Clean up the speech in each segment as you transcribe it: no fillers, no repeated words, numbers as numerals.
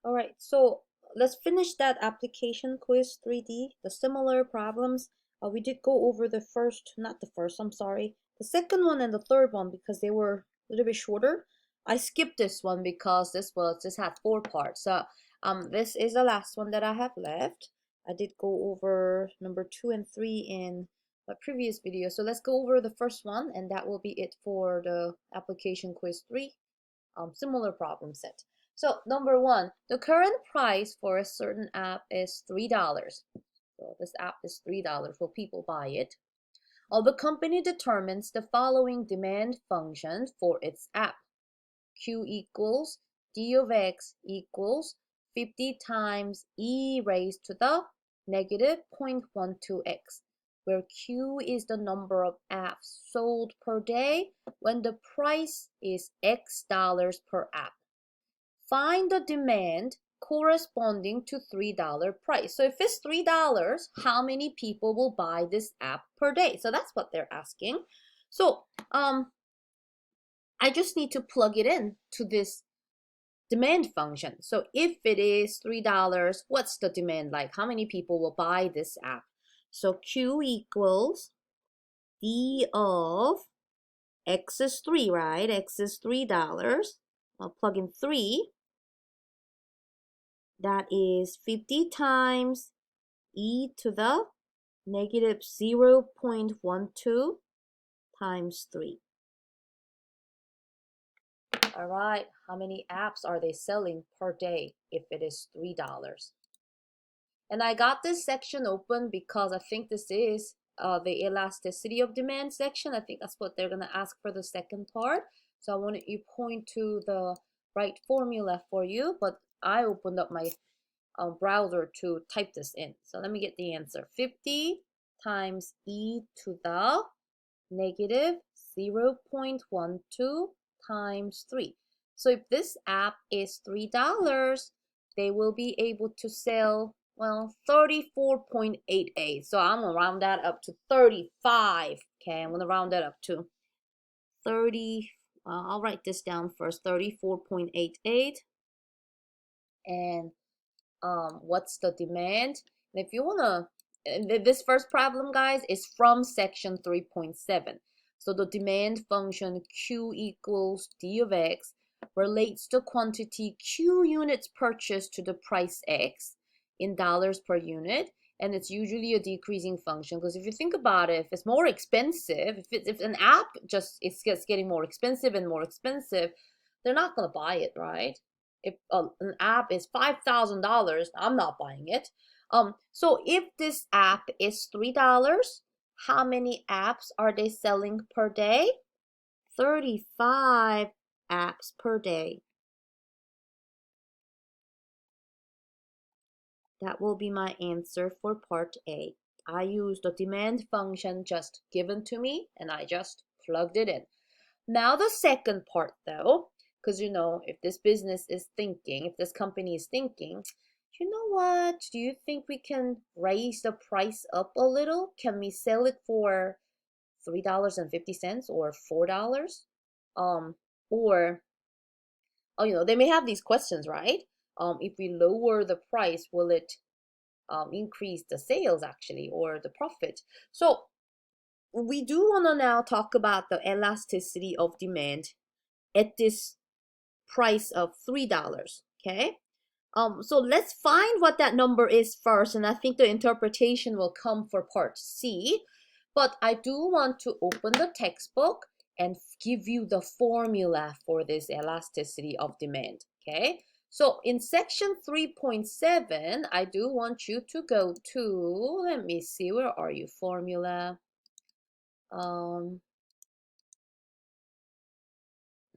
All right, so let's finish that application quiz 3D, the similar problems. We did go over the first, not the first, I'm sorry, the second one and the third one because they were a little bit shorter. I skipped this one because this had 4 parts. So this is the last one that I have left. I did go over number 2 and 3 in my previous video. So let's go over the first one, and that will be it for the application quiz 3, similar problem set. So number 1, the current price for a certain app is $3. So this app is $3. Will people buy it? The company determines the following demand function for its app. Q equals d of x equals 50 times e raised to the negative 0.12x, where Q is the number of apps sold per day when the price is X dollars per app. Find the demand corresponding to $3 price. So if it's $3, how many people will buy this app per day? So that's what they're asking. So I just need to plug it in to this demand function. So if it is $3, what's the demand like? How many people will buy this app? So Q equals D of X is 3, right? X is $3. I'll plug in 3. That is 50 times e to the negative 0.12 times 3. All right, how many apps are they selling per day if it is $3? And I got this section open because I think this is the elasticity of demand section. I think that's what they're going to ask for the second part. So I wanted you point to the right formula for you, but I opened up my browser to type this in. So let me get the answer. 50 times e to the negative 0.12 times 3. So if this app is $3, they will be able to sell, well, 34.88. So I'm going to round that up to 35. Okay, I'm going to round that up to 30. I'll write this down first, 34.88. And what's the demand? And if you want to, this first problem, guys, is from section 3.7. So the demand function Q equals D of X relates the quantity Q units purchased to the price X in dollars per unit. And it's usually a decreasing function, because if you think about it, if it's more expensive, if an app just gets getting more expensive and more expensive, they're not going to buy it, right? If an app is $5,000, I'm not buying it. So if this app is $3, how many apps are they selling per day? 35 apps per day. That will be my answer for part A. I used the demand function just given to me, and I just plugged it in. Now the second part, though, because if this business is thinking, if this company is thinking, you know what? Do you think we can raise the price up a little? Can we sell it for $3.50 or $4? Or they may have these questions, right? If we lower the price, will it increase the sales actually, or the profit? So we do want to now talk about the elasticity of demand at this price of $3. Okay. So let's find what that number is first, and I think the interpretation will come for part C. But I do want to open the textbook and give you the formula for this elasticity of demand. Okay. So in section 3.7, I do want you to go to, let me see, where are you, formula?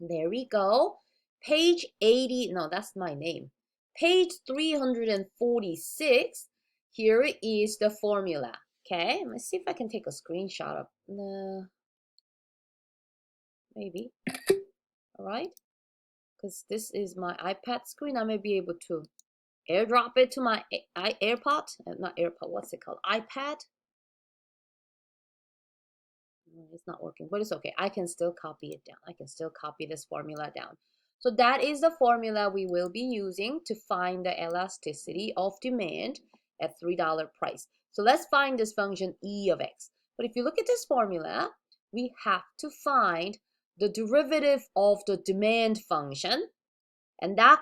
There we go. Page 80, no, that's my name. Page 346, here is the formula. Okay, let's see if I can take a screenshot of, maybe. All right, because this is my iPad screen. I may be able to airdrop it to my AirPod, not AirPod, what's it called? iPad. It's not working, but it's okay. I can still copy it down. I can still copy this formula down. So that is the formula we will be using to find the elasticity of demand at $3 price. So let's find this function E of x. But if you look at this formula, we have to find the derivative of the demand function, and that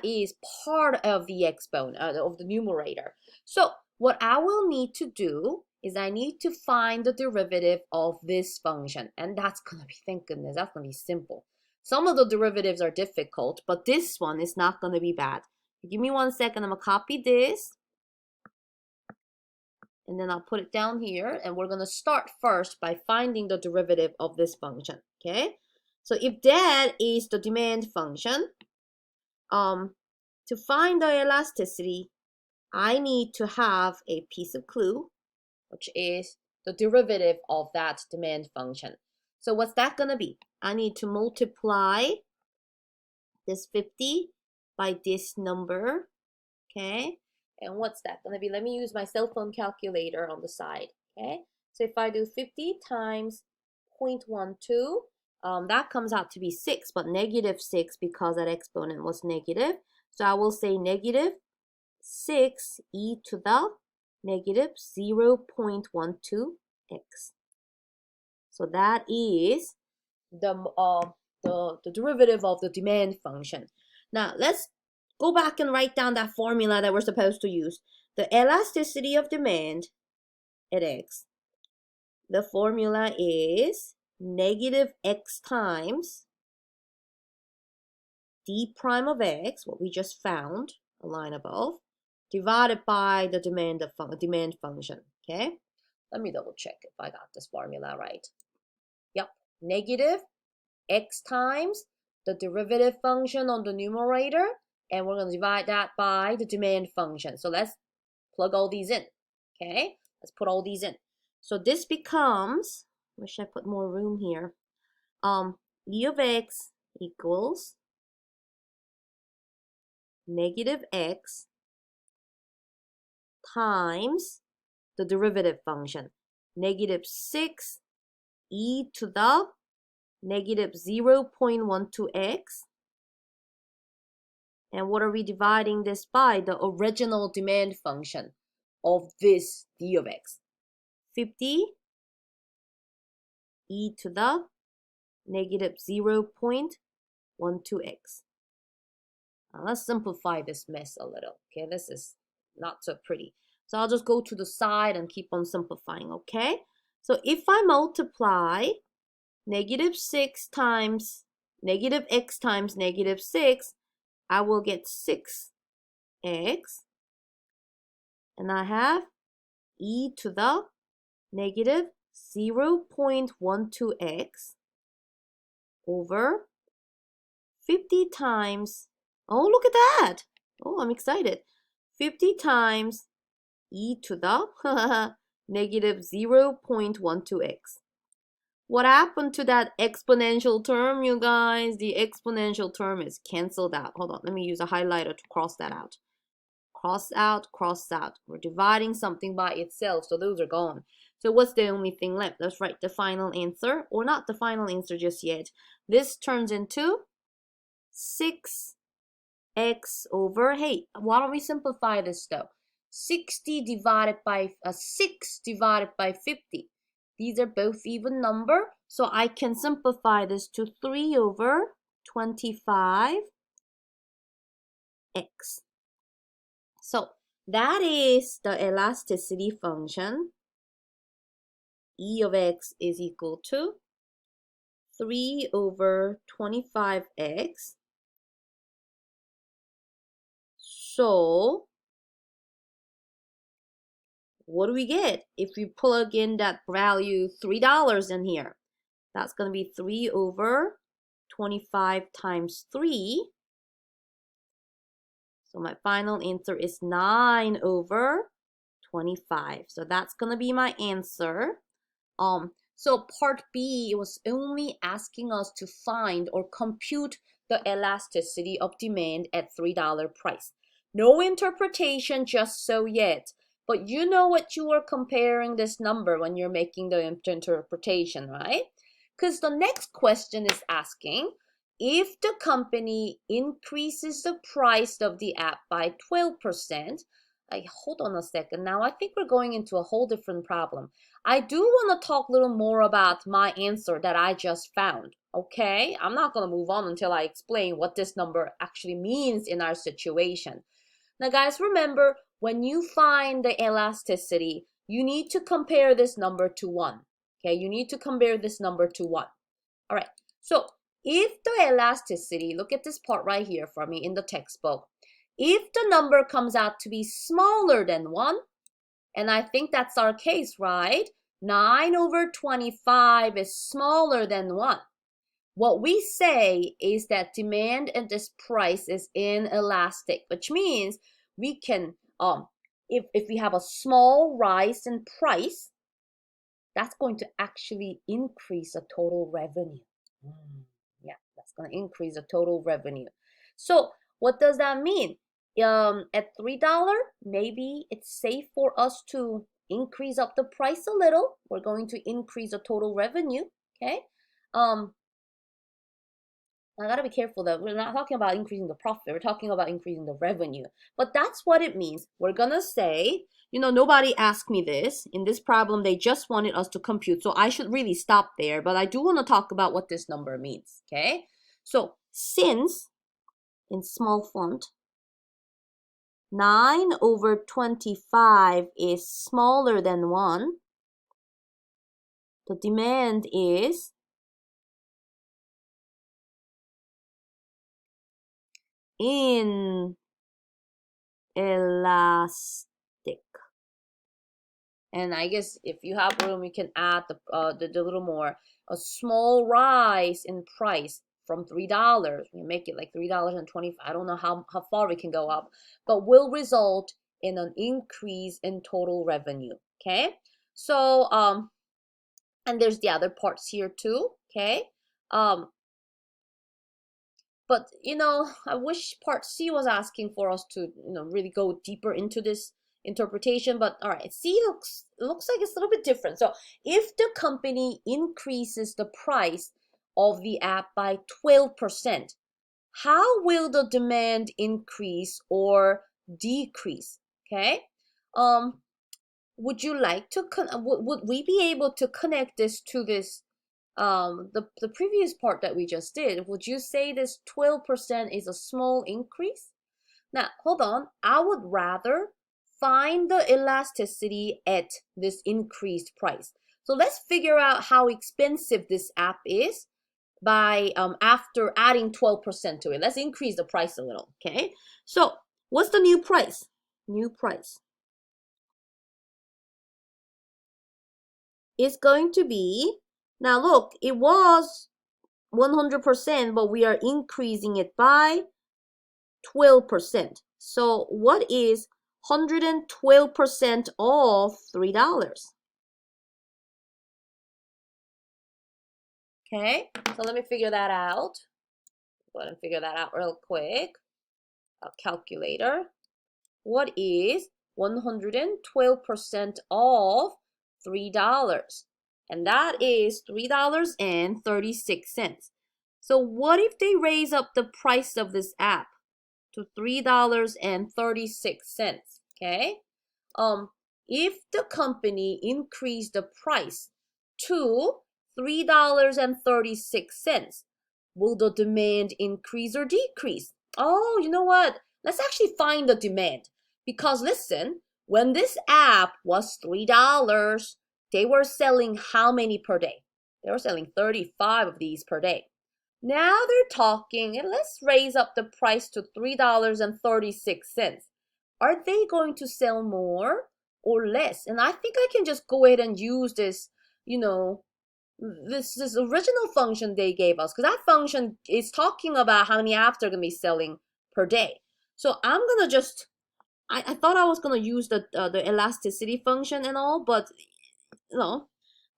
is part of the exponent of the numerator. So what I will need to do is I need to find the derivative of this function, and that's gonna be, thank goodness, that's gonna be simple. Some of the derivatives are difficult, but this one is not gonna be bad. Give me 1 second, I'm gonna copy this, and then I'll put it down here, and we're gonna start first by finding the derivative of this function, okay? So if that is the demand function, to find the elasticity, I need to have a piece of clue, which is the derivative of that demand function. So what's that gonna be? I need to multiply this 50 by this number, okay? And what's that gonna be? Let me use my cell phone calculator on the side, okay? So if I do 50 times 0.12, that comes out to be 6, but negative 6 because that exponent was negative. So I will say negative 6 e to the negative 0.12x. So that is the derivative of the demand function. Now let's go back and write down that formula that we're supposed to use. The elasticity of demand at x. The formula is negative x times d prime of x, what we just found, a line above, divided by the demand function, okay? Let me double check if I got this formula right. Yep, negative x times the derivative function on the numerator, and we're going to divide that by the demand function. So let's plug all these in, okay? Let's put all these in. So this becomes, wish I put more room here, e of x equals negative x times the derivative function, negative 6 e to the negative 0.12x. And what are we dividing this by? The original demand function of this d of x. 50 e to the negative 0.12x. Now let's simplify this mess a little. Okay, this is not so pretty. So I'll just go to the side and keep on simplifying, okay? So if I multiply negative 6 times negative x times negative 6, I will get 6x, and I have e to the negative 0.12x over 50 times, oh, look at that. Oh, I'm excited. 50 times e to the negative 0.12x. What happened to that exponential term, you guys? The exponential term is canceled out. Hold on, let me use a highlighter to cross that out. Cross out, cross out. We're dividing something by itself, so those are gone. So what's the only thing left? Let's write the final answer, or not the final answer just yet. This turns into 6x over, hey, why don't we simplify this though? 60 divided by 6 divided by 50. These are both even number, so I can simplify this to 3 over 25x. So that is the elasticity function. E of x is equal to 3 over 25x. So what do we get if we plug in that value $3 in here? That's going to be 3 over 25 times 3. So my final answer is 9 over 25. So that's going to be my answer. So part B, it was only asking us to find or compute the elasticity of demand at $3 price. No interpretation just so yet. But you know what you are comparing this number when you're making the interpretation, right? Because the next question is asking, if the company increases the price of the app by 12%, hold on a second. Now I think we're going into a whole different problem. I do want to talk a little more about my answer that I just found. Okay, I'm not going to move on until I explain what this number actually means in our situation. Now, guys, remember, when you find the elasticity, you need to compare this number to 1. Okay, you need to compare this number to 1. All right, so if the elasticity, look at this part right here for me in the textbook. If the number comes out to be smaller than 1, and I think that's our case, right? 9/25 is smaller than 1. What we say is that demand and this price is inelastic, which means we can, if we have a small rise in price, that's going to actually increase the total revenue. Yeah, that's going to increase the total revenue. So what does that mean? At $3, maybe it's safe for us to increase up the price a little. We're going to increase the total revenue. Okay. I gotta be careful that we're not talking about increasing the profit. We're talking about increasing the revenue. But that's what it means. We're gonna say, nobody asked me this. In this problem, they just wanted us to compute. So I should really stop there. But I do want to talk about what this number means. Okay? So since, in small font, 9/25 is smaller than 1, the demand is inelastic. And I guess if you have room, you can add the little more. A small rise in price from $3. We make it like $3.25. I don't know how far we can go up, but will result in an increase in total revenue. Okay, so and there's the other parts here too. Okay, but I wish part C was asking for us to really go deeper into this interpretation. But all right, C looks like it's a little bit different. So if the company increases the price of the app by 12%, how will the demand increase or decrease? Okay, would you like to would we be able to connect this to this the previous part that we just did? Would you say this 12% is a small increase? Now, hold on. I would rather find the elasticity at this increased price. So let's figure out how expensive this app is by after adding 12% to it. Let's increase the price a little, okay? So what's the new price? New price is going to be, now look, it was 100%, but we are increasing it by 12%. So what is 112% of $3? Okay, so let me figure that out. Go ahead and figure that out real quick. A calculator. What is 112% of $3? And that is $3.36. So what if they raise up the price of this app to $3.36? Okay. If the company increased the price to $3.36, will the demand increase or decrease? Oh, you know what? Let's actually find the demand. Because listen, when this app was $3, they were selling how many per day? They were selling 35 of these per day. Now they're talking, and let's raise up the price to $3.36. Are they going to sell more or less? And I think I can just go ahead and use this, this original function they gave us, because that function is talking about how many apps they're going to be selling per day. So I'm going to just, I thought I was going to use the elasticity function and all, but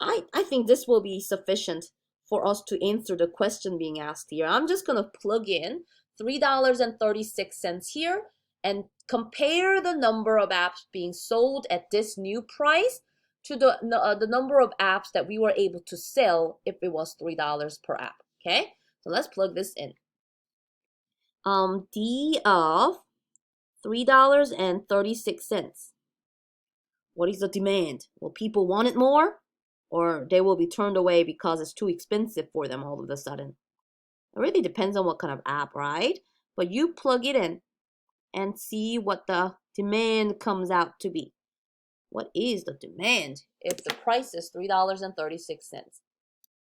I think this will be sufficient for us to answer the question being asked here. I'm just going to plug in $3.36 here and compare the number of apps being sold at this new price to the number of apps that we were able to sell if it was $3 per app. Okay, So let's plug this in. D of $3.36. What is the demand? Will people want it more? Or they will be turned away because it's too expensive for them all of a sudden? It really depends on what kind of app, right? But you plug it in and see what the demand comes out to be. What is the demand if the price is $3.36?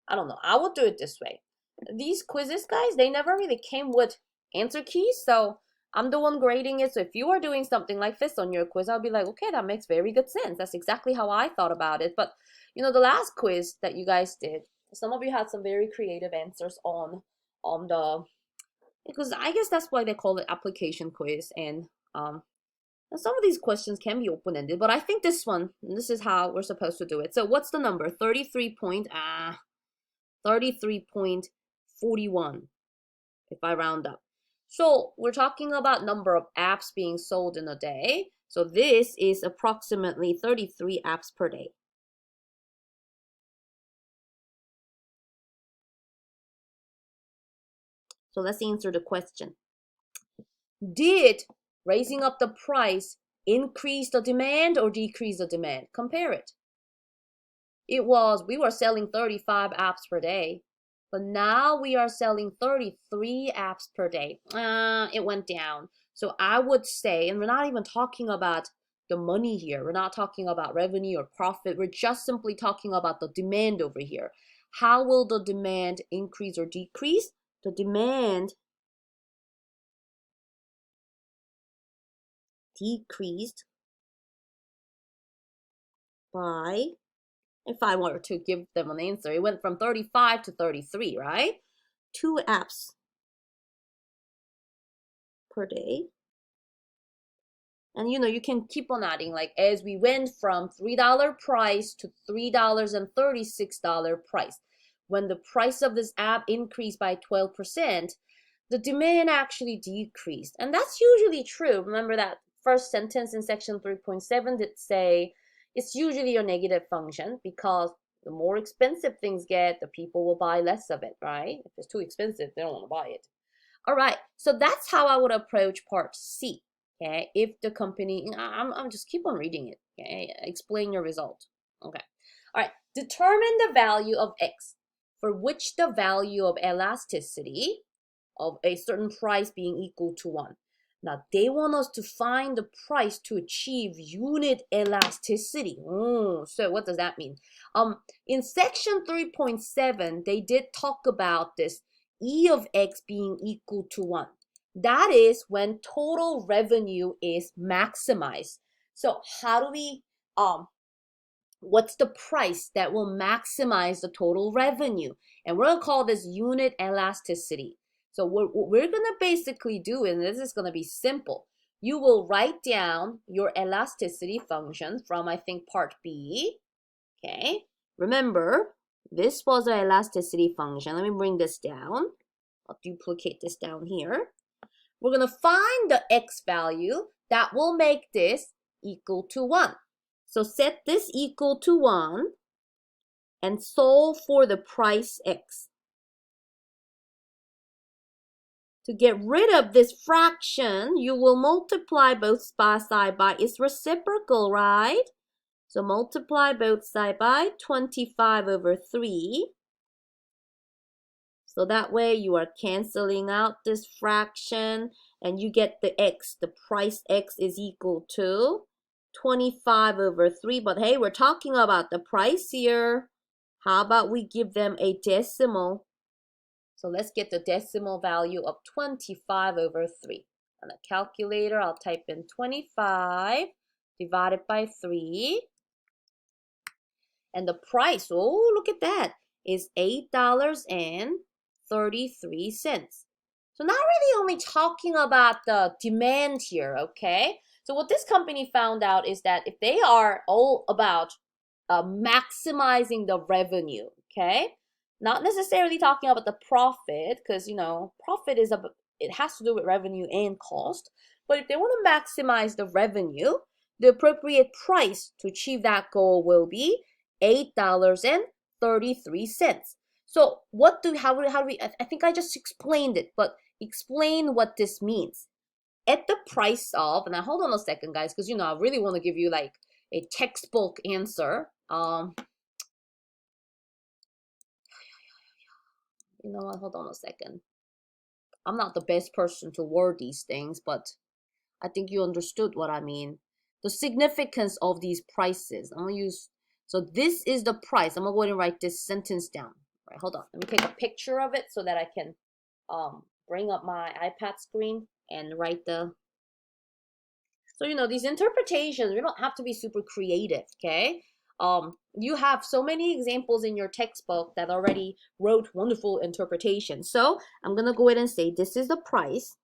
I don't know. I would do it this way. These quizzes, guys, they never really came with answer keys, so I'm the one grading it. So if you are doing something like this on your quiz, I'll be like, okay, that makes very good sense. That's exactly how I thought about it. But, you know, the last quiz that you guys did, some of you had some very creative answers on the, because I guess that's why they call it application quiz. And some of these questions can be open-ended, but I think this is how we're supposed to do it. So what's the number? 33.41 if I round up. So we're talking about number of apps being sold in a day. So this is approximately 33 apps per day. So let's answer the question. Did raising up the price increase the demand or decrease the demand? Compare it. We were selling 35 apps per day, but now we are selling 33 apps per day. It went down. So I would say, and we're not even talking about the money here. We're not talking about revenue or profit. We're just simply talking about the demand over here. How will the demand increase or decrease? The demand decreased by, if I were to give them an answer, it went from 35 to 33, right? 2 apps per day. And you know, you can keep on adding, like as we went from $3 price to $3.36 price. When the price of this app increased by 12%, the demand actually decreased. And that's usually true. Remember that first sentence in section 3.7 did say it's usually a negative function, because the more expensive things get, the people will buy less of it, right? If it's too expensive, they don't want to buy it. All right, so that's how I would approach part C. Okay, if the company, I'm just keep on reading it. Okay, explain your result. Okay, all right, determine the value of X for which the value of elasticity of a certain price being equal to 1. Now, they want us to find the price to achieve unit elasticity. So what does that mean? In section 3.7, they did talk about this E of X being equal to 1. That is when total revenue is maximized. So how do we, what's the price that will maximize the total revenue? And we're gonna call this unit elasticity. So what we're gonna basically do, and this is gonna be simple, you will write down your elasticity function from, I think, part B, okay? Remember, this was an elasticity function. Let me bring this down. I'll duplicate this down here. We're gonna find the X value that will make this equal to 1. So set this equal to 1 and solve for the price X. To get rid of this fraction, you will multiply both sides by its reciprocal, right? So multiply both sides by 25 over 3. So that way you are canceling out this fraction and you get the X. The price X is equal to 25 over 3. But hey, we're talking about the price here. How about we give them a decimal? So let's get the decimal value of 25 over 3. On a calculator, I'll type in 25 divided by 3. And the price, oh, look at that, is $8.33. So not really only talking about the demand here, okay? So what this company found out is that if they are all about maximizing the revenue, okay? Not necessarily talking about the profit, because, you know, profit is it has to do with revenue and cost. But if they want to maximize the revenue, the appropriate price to achieve that goal will be $8.33. So how do we, I think I just explained it, but explain what this means. At the price of, now hold on a second, guys, because I really want to give you like a textbook answer. You know what, hold on a second. I'm not the best person to word these things, but I think you understood what I mean. The significance of these prices. I'm gonna use, so this is the price. I'm gonna go ahead and write this sentence down. All right, hold on. Let me take a picture of it so that I can bring up my iPad screen and write the, so these interpretations, we don't have to be super creative, okay? You have so many examples in your textbook that already wrote wonderful interpretations. So I'm gonna go ahead and say this is the price.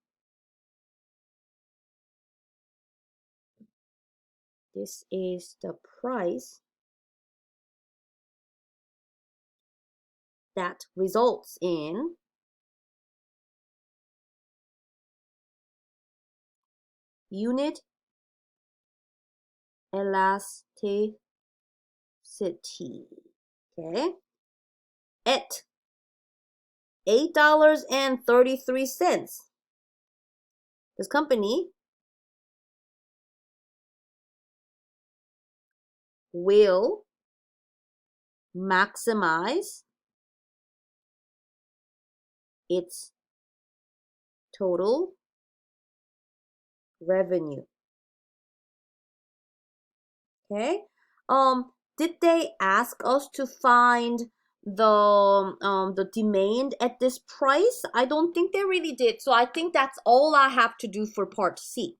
This is the price that results in unit elasticity. Okay? At $8.33, this company will maximize its total revenue. Okay. Did they ask us to find the demand at this price? I don't think they really did. So I think that's all I have to do for part C.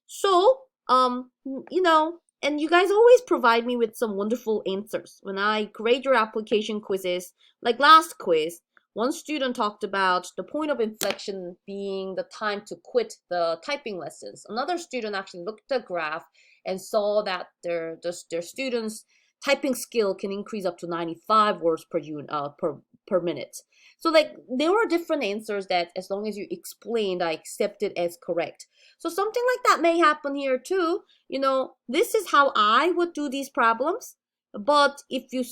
So, and you guys always provide me with some wonderful answers. When I grade your application quizzes, like last quiz, one student talked about the point of inflection being the time to quit the typing lessons. Another student actually looked at the graph and saw that their students' typing skill can increase up to 95 words per minute. So like there were different answers that as long as you explained, I accepted as correct. So something like that may happen here too. This is how I would do these problems. But if you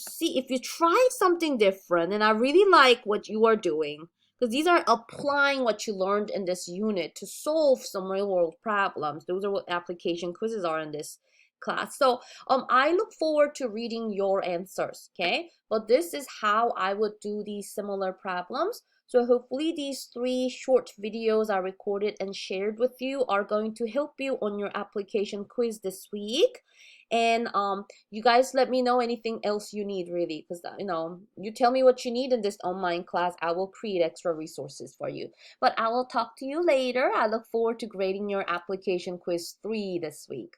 try something different, and I really like what you are doing, because these are applying what you learned in this unit to solve some real world problems. Those are what application quizzes are in this class. So I look forward to reading your answers, okay? But this is how I would do these similar problems. So hopefully these 3 short videos I recorded and shared with you are going to help you on your application quiz this week. And you guys let me know anything else you need, really, because you tell me what you need in this online class. I will create extra resources for you. But I will talk to you later. I look forward to grading your application quiz 3 this week.